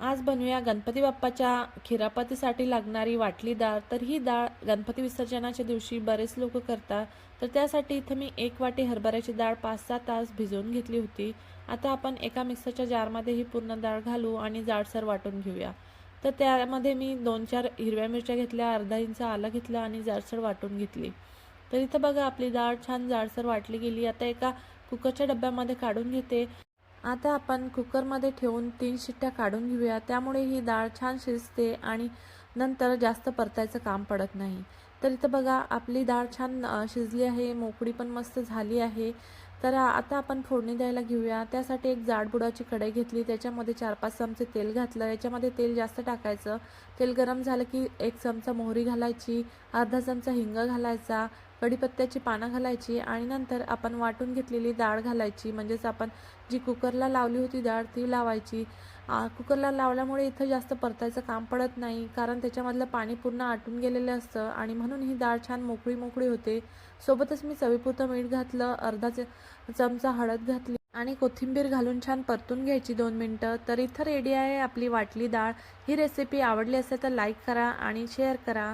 आज बनवूया गणपती बाप्पाच्या खिरापतीसाठी लागणारी वाटली डाळ. तर ही डाळ गणपती विसर्जनाच्या दिवशी बरेच लोक करतात. तर त्यासाठी इथं मी 1 वाटी हरभऱ्याची डाळ 5-6 तास भिजवून घेतली होती. आता आपण एका मिक्सरच्या जारमध्ये ही पूर्ण डाळ घालू आणि जाडसर वाटून घेऊया. तर त्यामध्ये मी 2-4 हिरव्या मिरच्या घेतल्या, अर्धा इंच आलं घेतलं आणि जाडसर वाटून घेतली. तर इथं बघा आपली डाळ छान जाडसर वाटली गेली. आता एका कुकरच्या डब्यामध्ये काढून घेते. आता आपण कुकरमध्ये ठेवून 3 शिट्ट्या काढून घेऊया. त्यामुळे ही डाळ छान शिजते आणि नंतर जास्त परतायचं काम पडत नाही. तर इथं बघा आपली डाळ छान शिजली आहे, मोकळी पण मस्त झाली आहे. तर आता आपण फोडणी द्यायला घेऊया. त्यासाठी एक जाडबुडाची कढई घेतली, त्याच्यामध्ये 4-5 चमचे तेल घातलं. याच्यामध्ये तेल जास्त टाकायचं. तेल गरम झालं की 1 चमचा मोहरी घालायची, अर्धा चमचा हिंग घालायचा, कढीपत्त्याची पानं घालायची आणि नंतर आपण वाटून घेतलेली डाळ घालायची. म्हणजेच आपण जी कुकरला लावली होती डाळ ती लावायची. कुकरला लावल्यामुळे इथं जास्त परतायचं काम पडत नाही, कारण त्याच्यामधलं पाणी पूर्ण आटून गेलेलं असतं आणि म्हणून ही डाळ छान मोकळी मोकळी होते. सोबतच मी चवीपुरतं मीठ घातलं, अर्धा चमचा हळद घातली आणि कोथिंबीर घालून छान परतून घ्यायची 2 मिनटं. तर इथं रेडी आहे आपली वाटली डाळ. ही रेसिपी आवडली असेल तर लाईक करा आणि शेअर करा.